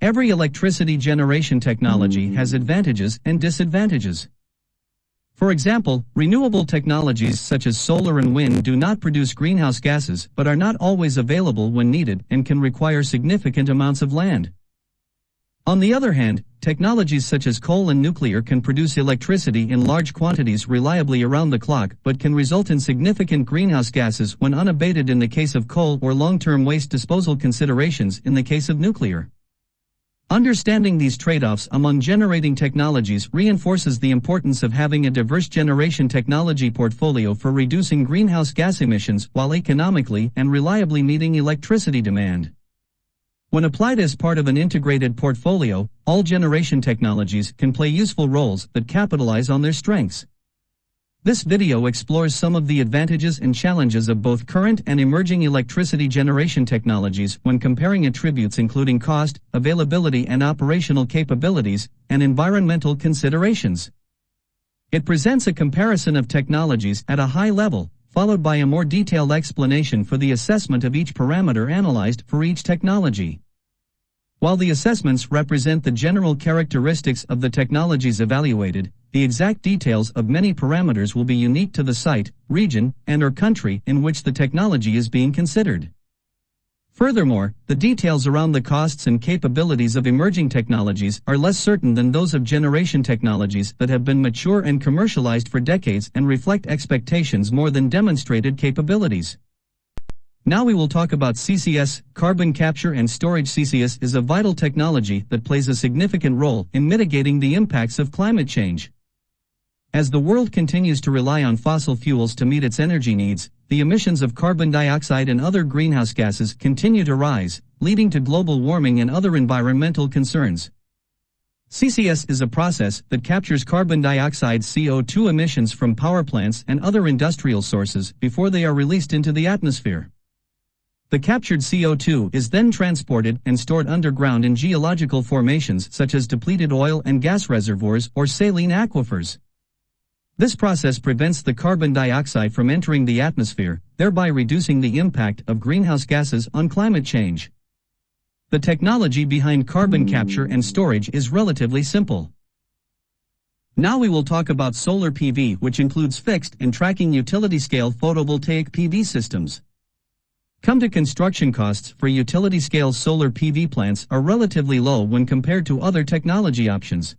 Every electricity generation technology has advantages and disadvantages. For example, renewable technologies such as solar and wind do not produce greenhouse gases but are not always available when needed and can require significant amounts of land. On the other hand, technologies such as coal and nuclear can produce electricity in large quantities reliably around the clock but can result in significant greenhouse gases when unabated in the case of coal or long-term waste disposal considerations in the case of nuclear. Understanding these trade-offs among generating technologies reinforces the importance of having a diverse generation technology portfolio for reducing greenhouse gas emissions while economically and reliably meeting electricity demand. When applied as part of an integrated portfolio, all generation technologies can play useful roles that capitalize on their strengths. This video explores some of the advantages and challenges of both current and emerging electricity generation technologies when comparing attributes including cost, availability and operational capabilities, and environmental considerations. It presents a comparison of technologies at a high level, followed by a more detailed explanation for the assessment of each parameter analyzed for each technology. While the assessments represent the general characteristics of the technologies evaluated, the exact details of many parameters will be unique to the site, region, and/or country in which the technology is being considered. Furthermore, the details around the costs and capabilities of emerging technologies are less certain than those of generation technologies that have been mature and commercialized for decades and reflect expectations more than demonstrated capabilities. Now we will talk about CCS. Carbon capture and storage. CCS is a vital technology that plays a significant role in mitigating the impacts of climate change. As the world continues to rely on fossil fuels to meet its energy needs, the emissions of carbon dioxide and other greenhouse gases continue to rise, leading to global warming and other environmental concerns. CCS is a process that captures carbon dioxide (CO2) emissions from power plants and other industrial sources before they are released into the atmosphere. The captured CO2 is then transported and stored underground in geological formations such as depleted oil and gas reservoirs or saline aquifers. This process prevents the carbon dioxide from entering the atmosphere, thereby reducing the impact of greenhouse gases on climate change. The technology behind carbon capture and storage is relatively simple. Now we will talk about solar PV, which includes fixed and tracking utility-scale photovoltaic PV systems. Come to construction costs for utility-scale solar PV plants are relatively low when compared to other technology options.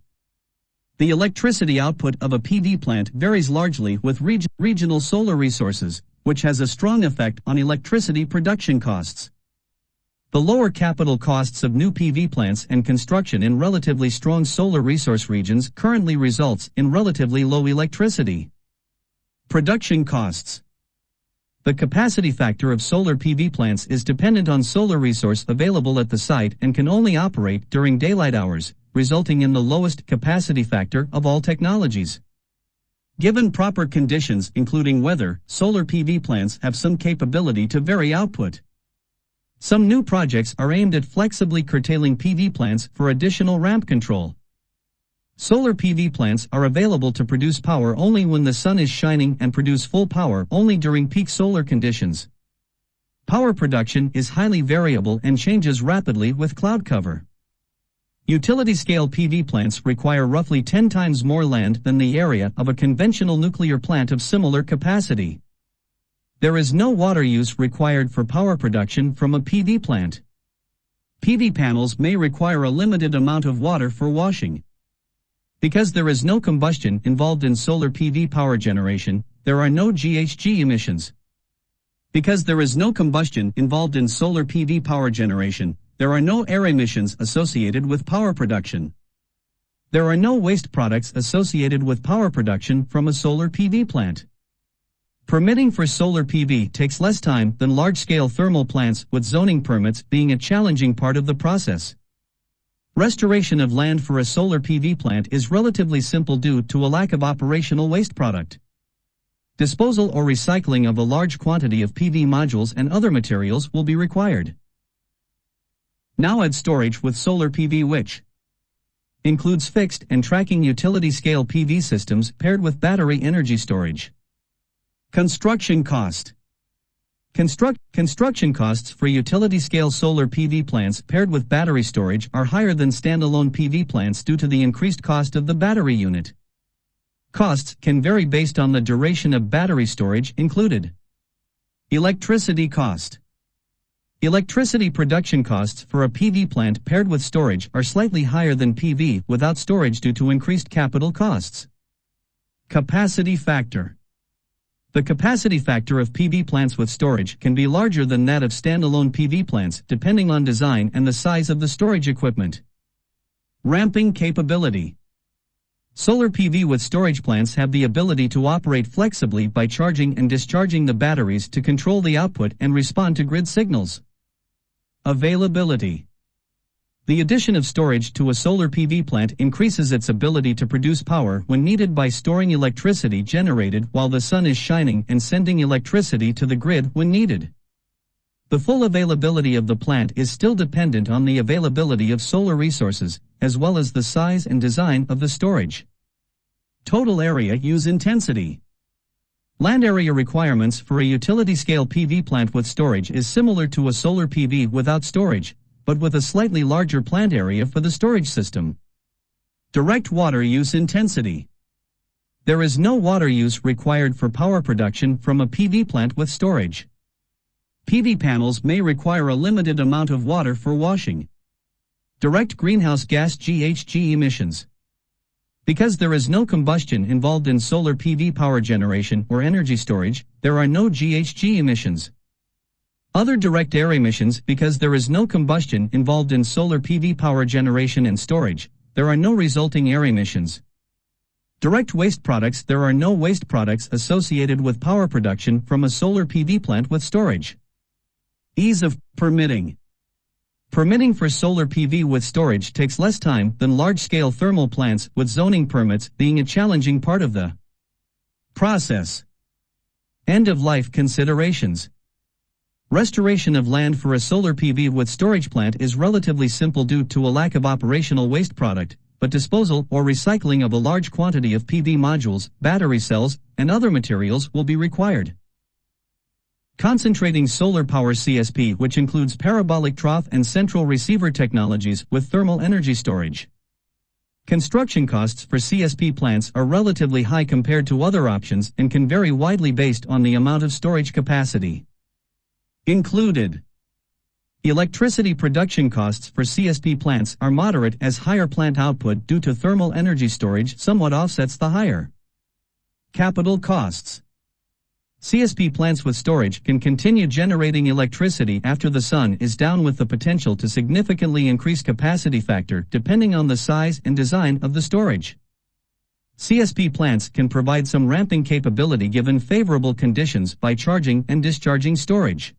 The electricity output of a PV plant varies largely with regional solar resources, which has a strong effect on electricity production costs. The lower capital costs of new PV plants and construction in relatively strong solar resource regions currently results in relatively low electricity production costs. The capacity factor of solar PV plants is dependent on solar resource available at the site and can only operate during daylight hours, resulting in the lowest capacity factor of all technologies. Given proper conditions including weather, solar PV plants have some capability to vary output. Some new projects are aimed at flexibly curtailing PV plants for additional ramp control. Solar PV plants are available to produce power only when the sun is shining and produce full power only during peak solar conditions. Power production is highly variable and changes rapidly with cloud cover. Utility-scale PV plants require roughly 10 times more land than the area of a conventional nuclear plant of similar capacity. There is no water use required for power production from a PV plant. PV panels may require a limited amount of water for washing. Because there is no combustion involved in solar PV power generation, there are no GHG emissions. Because there is no combustion involved in solar PV power generation, there are no air emissions associated with power production. There are no waste products associated with power production from a solar PV plant. Permitting for solar PV takes less time than large-scale thermal plants, with zoning permits being a challenging part of the process. Restoration of land for a solar PV plant is relatively simple due to a lack of operational waste product. Disposal or recycling of a large quantity of PV modules and other materials will be required. Now add storage with solar PV, which includes fixed and tracking utility-scale PV systems paired with battery energy storage. Construction cost. Construction costs for utility-scale solar PV plants paired with battery storage are higher than standalone PV plants due to the increased cost of the battery unit. Costs can vary based on the duration of battery storage included. Electricity cost. Electricity production costs for a PV plant paired with storage are slightly higher than PV without storage due to increased capital costs. Capacity factor. The capacity factor of PV plants with storage can be larger than that of standalone PV plants depending on design and the size of the storage equipment. Ramping capability. Solar PV with storage plants have the ability to operate flexibly by charging and discharging the batteries to control the output and respond to grid signals. Availability. The addition of storage to a solar PV plant increases its ability to produce power when needed by storing electricity generated while the sun is shining and sending electricity to the grid when needed. The full availability of the plant is still dependent on the availability of solar resources, as well as the size and design of the storage. Total area use intensity. Land area requirements for a utility-scale PV plant with storage is similar to a solar PV without storage, but with a slightly larger plant area for the storage system. Direct water use intensity. There is no water use required for power production from a PV plant with storage. PV panels may require a limited amount of water for washing. Direct greenhouse gas GHG emissions. Because there is no combustion involved in solar PV power generation or energy storage, there are no GHG emissions. Other direct air emissions. Because there is no combustion involved in solar PV power generation and storage, there are no resulting air emissions. Direct waste products. There are no waste products associated with power production from a solar PV plant with storage. Ease of permitting. Permitting for solar PV with storage takes less time than large-scale thermal plants, with zoning permits being a challenging part of the process. End-of-life considerations. Restoration of land for a solar PV with storage plant is relatively simple due to a lack of operational waste product, but disposal or recycling of a large quantity of PV modules, battery cells, and other materials will be required. Concentrating solar power CSP, which includes parabolic trough and central receiver technologies with thermal energy storage. Construction costs for CSP plants are relatively high compared to other options and can vary widely based on the amount of storage capacity. Included. Electricity production costs for CSP plants are moderate as higher plant output due to thermal energy storage somewhat offsets the higher capital costs. CSP plants with storage can continue generating electricity after the sun is down, with the potential to significantly increase capacity factor depending on the size and design of the storage. CSP plants can provide some ramping capability given favorable conditions by charging and discharging storage.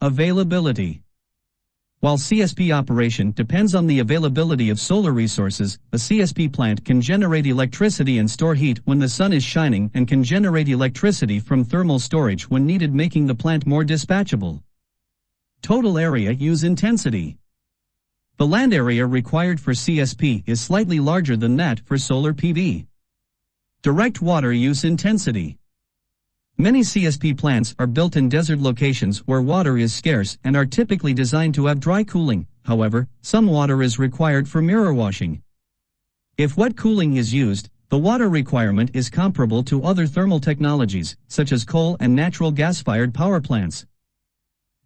Availability. While CSP operation depends on the availability of solar resources, a CSP plant can generate electricity and store heat when the sun is shining and can generate electricity from thermal storage when needed, making the plant more dispatchable. Total area use intensity. The land area required for CSP is slightly larger than that for solar PV. Direct water use intensity. Many CSP plants are built in desert locations where water is scarce and are typically designed to have dry cooling. However, some water is required for mirror washing. If wet cooling is used, the water requirement is comparable to other thermal technologies, such as coal and natural gas-fired power plants.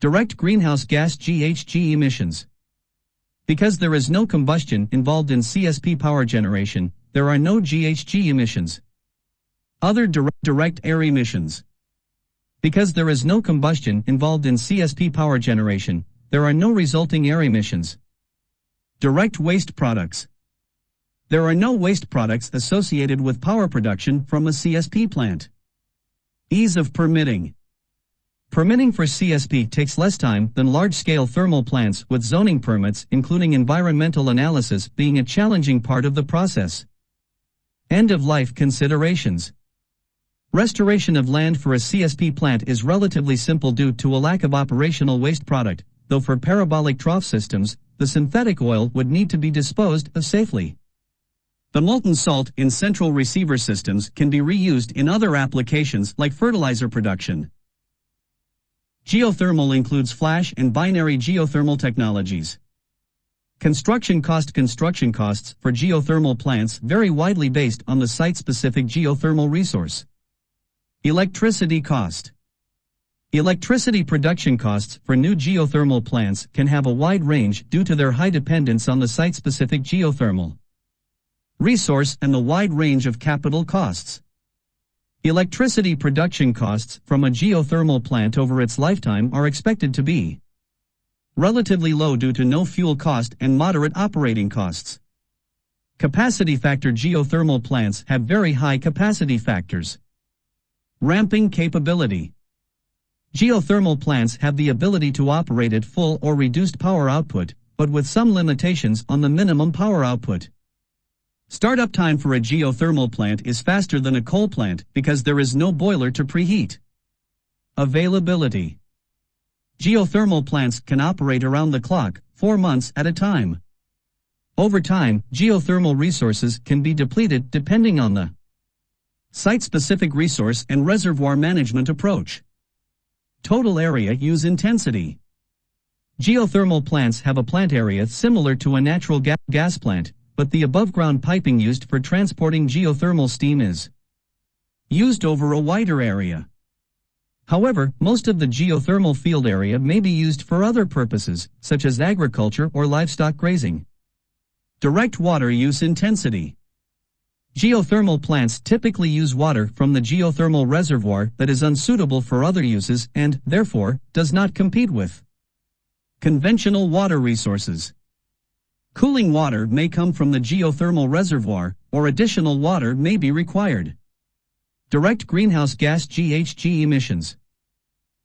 Direct greenhouse gas GHG emissions. Because there is no combustion involved in CSP power generation, there are no GHG emissions. Other direct air emissions. Because there is no combustion involved in CSP power generation, there are no resulting air emissions. Direct waste products. There are no waste products associated with power production from a CSP plant. Ease of permitting. Permitting for CSP takes less time than large-scale thermal plants, with zoning permits including environmental analysis being a challenging part of the process. End-of-life considerations. Restoration of land for a CSP plant is relatively simple due to a lack of operational waste product, though for parabolic trough systems, the synthetic oil would need to be disposed of safely. The molten salt in central receiver systems can be reused in other applications like fertilizer production. Geothermal includes flash and binary geothermal technologies. Construction costs for geothermal plants vary widely based on the site-specific geothermal resource. Electricity cost. Electricity production costs for new geothermal plants can have a wide range due to their high dependence on the site-specific geothermal resource and the wide range of capital costs. Electricity production costs from a geothermal plant over its lifetime are expected to be relatively low due to no fuel cost and moderate operating costs. Capacity factor. Geothermal plants have very high capacity factors. Ramping capability. Geothermal plants have the ability to operate at full or reduced power output, but with some limitations on the minimum power output. Startup time for a geothermal plant is faster than a coal plant because there is no boiler to preheat. Availability. Geothermal plants can operate around the clock, 4 months at a time. Over time, geothermal resources can be depleted depending on the site-specific resource and reservoir management approach. Total area use intensity. Geothermal plants have a plant area similar to a natural gas plant, but the above-ground piping used for transporting geothermal steam is used over a wider area. However, most of the geothermal field area may be used for other purposes, such as agriculture or livestock grazing. Direct water use intensity. Geothermal plants typically use water from the geothermal reservoir that is unsuitable for other uses and, therefore, does not compete with conventional water resources. Cooling water may come from the geothermal reservoir, or additional water may be required. Direct greenhouse gas (GHG) emissions.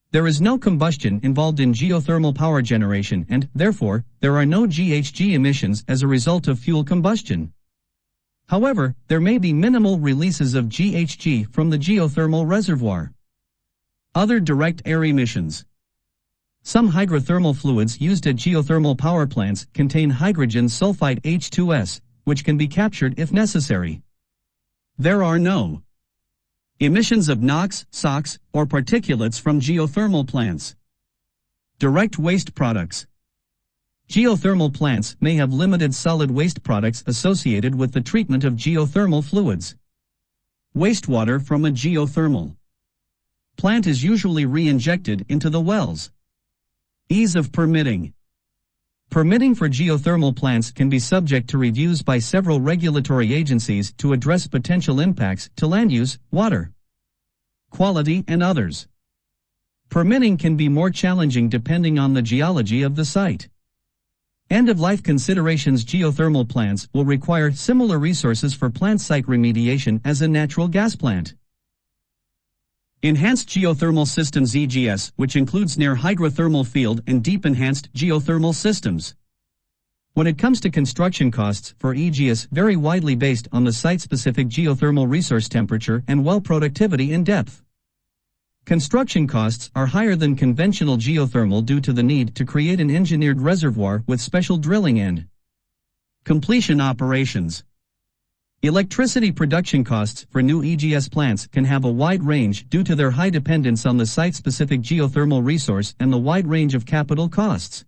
There is no combustion involved in geothermal power generation and, therefore, there are no GHG emissions as a result of fuel combustion. However, there may be minimal releases of GHG from the geothermal reservoir. Other direct air emissions. Some hydrothermal fluids used at geothermal power plants contain hydrogen sulfide H2S, which can be captured if necessary. There are no emissions of NOx, SOx, or particulates from geothermal plants. Direct waste products. Geothermal plants may have limited solid waste products associated with the treatment of geothermal fluids. Wastewater from a geothermal plant is usually re-injected into the wells. Ease of permitting. Permitting for geothermal plants can be subject to reviews by several regulatory agencies to address potential impacts to land use, water quality, and others. Permitting can be more challenging depending on the geology of the site. End-of-life considerations. Geothermal plants will require similar resources for plant site remediation as a natural gas plant. Enhanced Geothermal Systems EGS, which includes near hydrothermal field and deep enhanced geothermal systems. When it comes to construction costs for EGS vary widely based on the site-specific geothermal resource temperature and well productivity and depth. Construction costs are higher than conventional geothermal due to the need to create an engineered reservoir with special drilling and completion operations. Electricity production costs for new EGS plants can have a wide range due to their high dependence on the site-specific geothermal resource and the wide range of capital costs.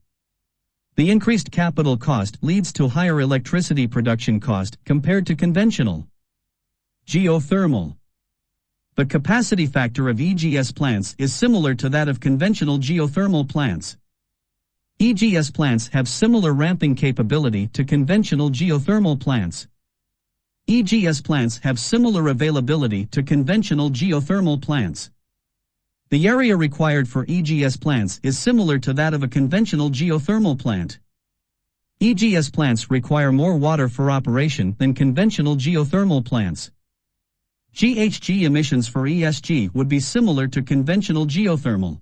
The increased capital cost leads to higher electricity production cost compared to conventional geothermal. The capacity factor of EGS plants is similar to that of conventional geothermal plants. EGS plants have similar ramping capability to conventional geothermal plants. EGS plants have similar availability to conventional geothermal plants. The area required for EGS plants is similar to that of a conventional geothermal plant. EGS plants require more water for operation than conventional geothermal plants. GHG emissions for ESG would be similar to conventional geothermal.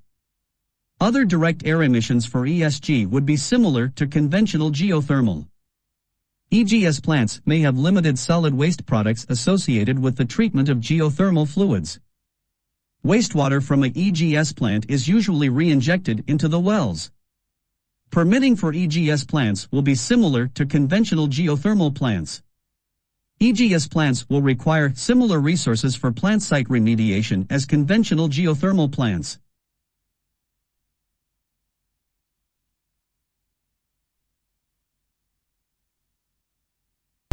Other direct air emissions for ESG would be similar to conventional geothermal. EGS plants may have limited solid waste products associated with the treatment of geothermal fluids. Wastewater from a EGS plant is usually re-injected into the wells. Permitting for EGS plants will be similar to conventional geothermal plants. EGS plants will require similar resources for plant site remediation as conventional geothermal plants.